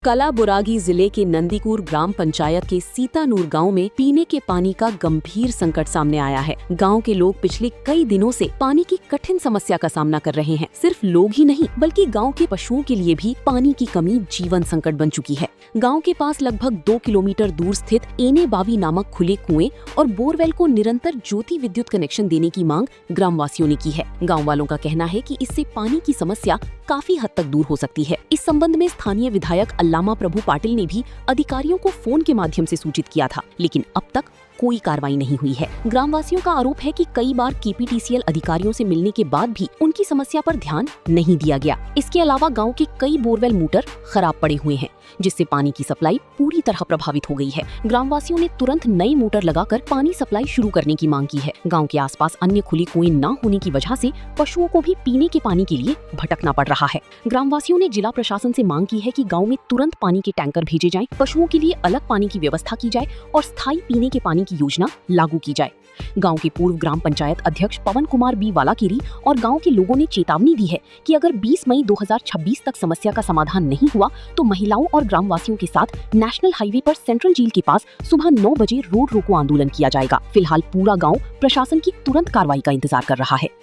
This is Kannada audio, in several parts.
कलाबुरागी जिले के नंदीकुर ग्राम पंचायत के सीतानूर गांव में पीने के पानी का गंभीर संकट सामने आया है। गांव के लोग पिछले कई दिनों से पानी की कठिन समस्या का सामना कर रहे हैं। सिर्फ लोग ही नहीं बल्कि गांव के पशुओं के लिए भी पानी की कमी जीवन संकट बन चुकी है। गांव के पास लगभग 2 किलोमीटर दूर स्थित एने बावी नामक खुले कुएं और बोरवेल को निरंतर ज्योति विद्युत कनेक्शन देने की मांग ग्रामवासियों ने की है। गाँव वालों का कहना है कि इससे पानी की समस्या काफी हद तक दूर हो सकती है। इस संबंध में स्थानीय विधायक अल्लामा प्रभु पाटिल ने भी अधिकारियों को फोन के माध्यम से सूचित किया था, लेकिन अब तक कोई कार्रवाई नहीं हुई है। ग्रामवासियों का आरोप है कि कई बार केपीटीसीएल अधिकारियों से मिलने के बाद भी उनकी समस्या पर ध्यान नहीं दिया गया। इसके अलावा गांव के कई बोरवेल मोटर खराब पड़े हुए हैं, जिससे पानी की सप्लाई पूरी तरह प्रभावित हो गई है। ग्रामवासियों ने तुरंत नई मोटर लगाकर पानी सप्लाई शुरू करने की मांग की है। गाँव के आसपास अन्य खुली कुएं न होने की वजह से पशुओं को भी पीने के पानी के लिए भटकना पड़ रहा है। ग्रामवासियों ने जिला प्रशासन से मांग की है कि गाँव में तुरंत पानी के टैंकर भेजे जाएं, पशुओं के लिए अलग पानी की व्यवस्था की जाए और स्थायी पीने के पानी की योजना लागू की जाए। गांव के पूर्व ग्राम पंचायत अध्यक्ष पवन कुमार बी वालाकेरी और गांव के लोगों ने चेतावनी दी है कि अगर 20 मई 2026 तक समस्या का समाधान नहीं हुआ तो महिलाओं और ग्रामवासियों के साथ नेशनल हाईवे पर सेंट्रल जेल के पास सुबह 9 बजे रोड रोको आंदोलन किया जाएगा। फिलहाल पूरा गाँव प्रशासन की तुरंत कार्रवाई का इंतजार कर रहा है।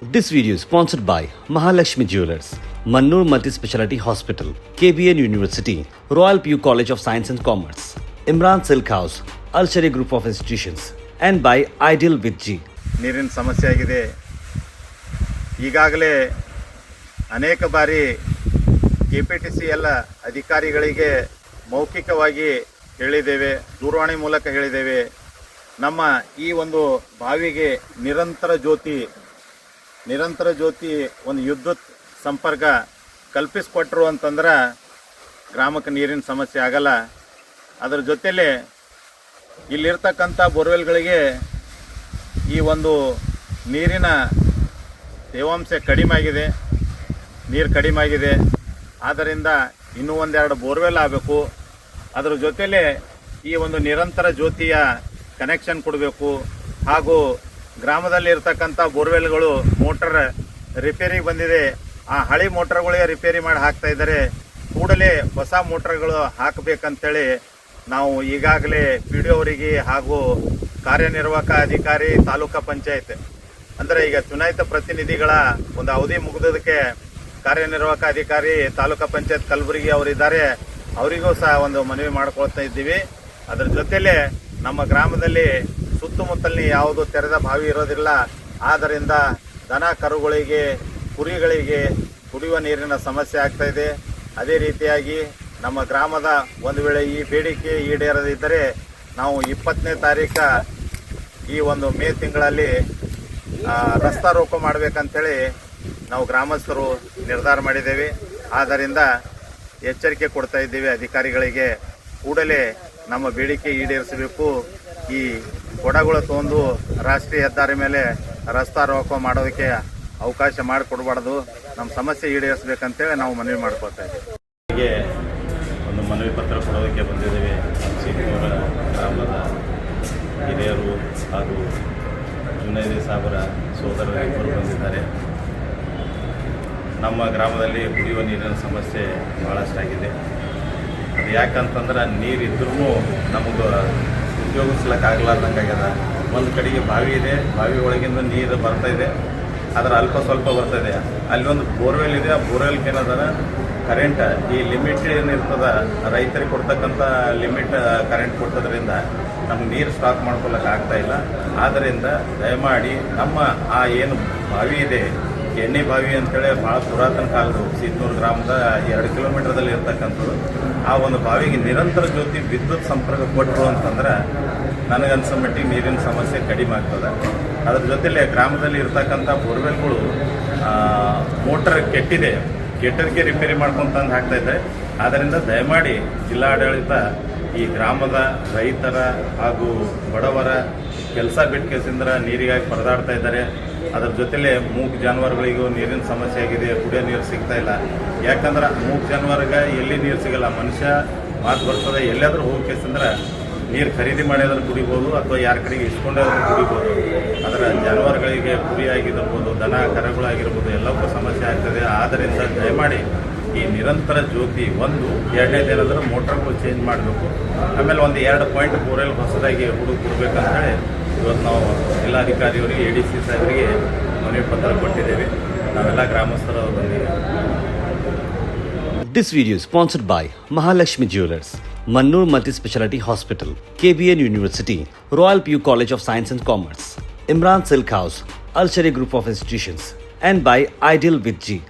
This video is sponsored by Mahalakshmi Jewelers, Mannur Multi-Speciality Hospital, KBN University, Royal PU College of Science and Commerce, Imran Silk House, Al Sharia Group of Institutions, and by Ideal with G. ನೀರಿನ ಸಮಸ್ಯೆ ಆಗಿದೆ. ಈಗಾಗಲೇ ಅನೇಕ ಬಾರಿ ಕೆಪಿಟಿಸಿಎಲ್ ಅಧಿಕಾರಿಗಳಿಗೆ ಮೌಖಿಕವಾಗಿ ಹೇಳಿದ್ದೇವೆ, ದೂರವಾಣಿ ಮೂಲಕ ಹೇಳಿದ್ದೇವೆ. ನಮ್ಮ ಈ ಒಂದು ಬಾವಿಗೆ ನಿರಂತರ ಜ್ಯೋತಿ ಒಂದು ವಿದ್ಯುತ್ ಸಂಪರ್ಕ ಕಲ್ಪಿಸಿಕೊಟ್ರು ಅಂತಂದ್ರೆ ಗ್ರಾಮಕ್ಕೆ ನೀರಿನ ಸಮಸ್ಯೆ ಆಗಲ್ಲ. ಅದರ ಜೊತೆಯಲ್ಲಿ ಇಲ್ಲಿರ್ತಕ್ಕಂಥ ಬೋರ್ವೆಲ್ಗಳಿಗೆ ಈ ಒಂದು ನೀರಿನ ತೇವಾಂಶ ಕಡಿಮೆ ಆಗಿದೆ. ಆದ್ದರಿಂದ ಇನ್ನೂ ಒಂದೆರಡು ಬೋರ್ವೆಲ್ ಆಗಬೇಕು. ಅದರ ಜೊತೆಯಲ್ಲಿ ಈ ಒಂದು ನಿರಂತರ ಜ್ಯೋತಿಯ ಕನೆಕ್ಷನ್ ಕೊಡಬೇಕು. ಹಾಗೂ ಗ್ರಾಮದಲ್ಲಿ ಇರ್ತಕ್ಕಂಥ ಬೋರ್ವೆಲ್ಗಳು ಮೋಟರ್ ರಿಪೇರಿಗೆ ಬಂದಿದೆ, ಆ ಹಳೆ ಮೋಟರ್ಗಳಿಗೆ ರಿಪೇರಿ ಮಾಡಿ ಹಾಕ್ತಾ ಇದ್ದಾರೆ. ಕೂಡಲೇ ಹೊಸ ಮೋಟರ್ಗಳು ಹಾಕಬೇಕಂತೇಳಿ ನಾವು ಈಗಾಗಲೇ PDO ಅವರಿಗೆ ಹಾಗೂ ಕಾರ್ಯನಿರ್ವಾಹಕ ಅಧಿಕಾರಿ ತಾಲೂಕಾ ಪಂಚಾಯತ್ ಅಂದರೆ ಈಗ ಚುನಾಯಿತ ಪ್ರತಿನಿಧಿಗಳ ಒಂದು ಅವಧಿ ಮುಗಿದೋದಕ್ಕೆ ಕಾರ್ಯನಿರ್ವಾಹಕ ಅಧಿಕಾರಿ ತಾಲೂಕಾ ಪಂಚಾಯತ್ ಕಲಬುರಗಿ ಅವರಿದ್ದಾರೆ, ಅವರಿಗೂ ಸಹ ಒಂದು ಮನವಿ ಮಾಡ್ಕೊಳ್ತಾ ಇದ್ದೀವಿ. ಅದರ ಜೊತೆಲೇ ನಮ್ಮ ಗ್ರಾಮದಲ್ಲಿ ಸುತ್ತಮುತ್ತಲಿನ ಯಾವುದು ತೆರೆದ ಬಾವಿ ಇರೋದಿಲ್ಲ. ಆದ್ದರಿಂದ ದನ ಕರುಗಳಿಗೆ ಕುರಿಗಳಿಗೆ ಕುಡಿಯುವ ನೀರಿನ ಸಮಸ್ಯೆ ಆಗ್ತಾ ಇದೆ. ಅದೇ ರೀತಿಯಾಗಿ ನಮ್ಮ ಗ್ರಾಮದ ಒಂದು ವೇಳೆ ಈ ಬೇಡಿಕೆ ಈಡೇರದಿದ್ದರೆ ನಾವು 20ನೇ ತಾರೀಕು ಈ ಒಂದು ಮೇ ತಿಂಗಳಲ್ಲಿ ರಸ್ತಾ ರೋಕೋ ಮಾಡಬೇಕಂತೇಳಿ ನಾವು ಗ್ರಾಮಸ್ಥರು ನಿರ್ಧಾರ ಮಾಡಿದ್ದೇವೆ. ಆದ್ದರಿಂದ ಎಚ್ಚರಿಕೆ ಕೊಡ್ತಾ ಇದ್ದೀವಿ ಅಧಿಕಾರಿಗಳಿಗೆ, ಕೂಡಲೇ ನಮ್ಮ ಬೇಡಿಕೆ ಈಡೇರಿಸಬೇಕು. ಈ ಕೊಡಗಳು ತೊಗೊಂಡು ರಾಷ್ಟ್ರೀಯ ಹೆದ್ದಾರಿ ಮೇಲೆ ರಸ್ತಾ ರೋಕೋ ಮಾಡೋದಕ್ಕೆ ಅವಕಾಶ ಮಾಡಿಕೊಡ್ಬಾರ್ದು. ನಮ್ಮ ಸಮಸ್ಯೆ ಈಡೇರಿಸಬೇಕಂತೇಳಿ ನಾವು ಮನವಿ ಮಾಡ್ಕೊಳ್ತಾ ಇದ್ದೀವಿ. ಒಂದು ಮನವಿ ಪತ್ರ ಕೊಡೋದಕ್ಕೆ ಬಂದಿದ್ದೇವೆ. ಸಿಂಗೂರ ಗ್ರಾಮದ ಹಿರಿಯರು ಹಾಗೂ ಜುನೈದಿ ಸಾಬರ ಸೋದರರಿಬ್ಬರು ಬಂದಿದ್ದಾರೆ. ನಮ್ಮ ಗ್ರಾಮದಲ್ಲಿ ಕುಡಿಯುವ ನೀರಿನ ಸಮಸ್ಯೆ ಭಾಳಷ್ಟಾಗಿದೆ. ಅದು ಯಾಕಂತಂದ್ರೆ ನೀರಿದ್ರೂ ನಮಗೆ ಉಪಯೋಗಿಸ್ಲಿಕ್ಕಾಗಲಾರ್ದಂಗಾಗ್ಯದ. ಒಂದು ಕಡೆಗೆ ಬಾವಿ ಇದೆ, ಬಾವಿ ಒಳಗಿಂದ ನೀರು ಬರ್ತಾಯಿದೆ, ಅದರ ಅಲ್ಪ ಸ್ವಲ್ಪ ಬರ್ತಾಯಿದೆ. ಅಲ್ಲಿ ಒಂದು ಬೋರ್ವೆಲ್ ಇದೆ, ಆ ಬೋರ್ವೆಲ್ಗೆ ಏನದ ಕರೆಂಟ್ ಈ ಲಿಮಿಟ್ ಏನಿರ್ತದ ರೈತರಿಗೆ ಕೊಡ್ತಕ್ಕಂಥ ಲಿಮಿಟ್ ಕರೆಂಟ್ ಕೊಟ್ಟದ್ರಿಂದ ನಮ್ಗೆ ನೀರು ಸ್ಟಾಕ್ ಮಾಡ್ಕೊಳ್ಳೋಕೆ ಆಗ್ತಾಯಿಲ್ಲ. ಆದ್ದರಿಂದ ದಯಮಾಡಿ ನಮ್ಮ ಆ ಏನು ಬಾವಿ ಇದೆ, ಎಣ್ಣೆ ಬಾವಿ ಅಂತೇಳಿ ಭಾಳ ಪುರಾತನ ಕಾಲದ ಸೀತನೂರು ಗ್ರಾಮದ 2 ಕಿಲೋಮೀಟರ್ದಲ್ಲಿ ಇರ್ತಕ್ಕಂಥದ್ದು. ಆ ಒಂದು ಬಾವಿಗೆ ನಿರಂತರ ಜ್ಯೋತಿ ವಿದ್ಯುತ್ ಸಂಪರ್ಕ ಕೊಟ್ಟರು ಅಂತಂದ್ರೆ ನನಗನ್ಸೋ ಮಟ್ಟಿಗೆ ನೀರಿನ ಸಮಸ್ಯೆ ಕಡಿಮೆ ಆಗ್ತದೆ. ಅದ್ರ ಜೊತೆಲೆ ಗ್ರಾಮದಲ್ಲಿ ಇರ್ತಕ್ಕಂಥ ಬೋರ್ವೆಲ್ಗಳು ಮೋಟರ್ ಕೆಟ್ಟದಕ್ಕೆ ರಿಪೇರಿ ಮಾಡ್ಕೊಂತಂದು ಹಾಕ್ತಾ ಇದ್ದಾರೆ. ಆದ್ದರಿಂದ ದಯಮಾಡಿ ಜಿಲ್ಲಾಡಳಿತ ಈ ಗ್ರಾಮದ ರೈತರ ಹಾಗೂ ಬಡವರ ಕೆಲಸ ಬಿಟ್ಕೆಸಿಂದ್ರ ನೀರಿಗಾಗಿ ಪರದಾಡ್ತಾ ಇದ್ದಾರೆ. ಅದರ ಜೊತೆಲೆ ಮೂಕ್ ಜಾನುವಾರುಗಳಿಗೂ ನೀರಿನ ಸಮಸ್ಯೆ ಆಗಿದೆ, ಕುಡಿಯೋ ನೀರು ಸಿಗ್ತಾ ಇಲ್ಲ. ಯಾಕಂದ್ರೆ ಮೂಕ್ ಜಾನುವಾರಿಗೆ ಎಲ್ಲಿ ನೀರು ಸಿಗಲ್ಲ, ಮನುಷ್ಯ ಮಾತು ಬರ್ತದೆ, ಎಲ್ಲಾದರೂ ಹೋಗ್ಕೆಸಂದ್ರೆ ನೀರು ಖರೀದಿ ಮಾಡಿದ್ರೆ ಕುಡಿಬೋದು ಅಥವಾ ಯಾರ ಕಡೆಗೆ ಇಸ್ಕೊಂಡಾದ್ರೂ ಕುಡಿಬೋದು. ಅದರ ಜಾನುವಾರುಗಳಿಗೆ ಕುರಿ ಆಗಿರ್ಬೋದು, ದನ ಕರುಗಳಾಗಿರ್ಬೋದು ಎಲ್ಲಕ್ಕೂ ಸಮಸ್ಯೆ ಆಗ್ತದೆ. ಆದ್ದರಿಂದ ದಯಮಾಡಿ ಈ ನಿರಂತರ ಜ್ಯೋತಿ ಒಂದು, ಎರಡನೇದು ಏನಂದ್ರೆ ಮೋಟ್ರ್ಗಳು ಚೇಂಜ್ ಮಾಡಬೇಕು. ಆಮೇಲೆ ಒಂದು 2 ಪಾಯಿಂಟ್ ಬೋರ್ವೆಲ್ ಹೊಸದಾಗಿ ಕೊಡಬೇಕಂತೇಳಿ ಇವತ್ತು ನಾವು ಜಿಲ್ಲಾಧಿಕಾರಿಯವರಿಗೆ ADC ಸಾಹೇಬರಿಗೆ ಮನವಿ ಪತ್ರ ಕೊಟ್ಟಿದ್ದೇವೆ. ನಾವೆಲ್ಲ ಗ್ರಾಮಸ್ಥರು ಬಂದಿದ್ದೇವೆ. This video is sponsored by Mahalakshmi Jewelers, Mannur Multi-Speciality Hospital, KBN University, Royal PU College of Science and Commerce, Imran Silk House, Al Sharia Group of Institutions, and by Ideal with G.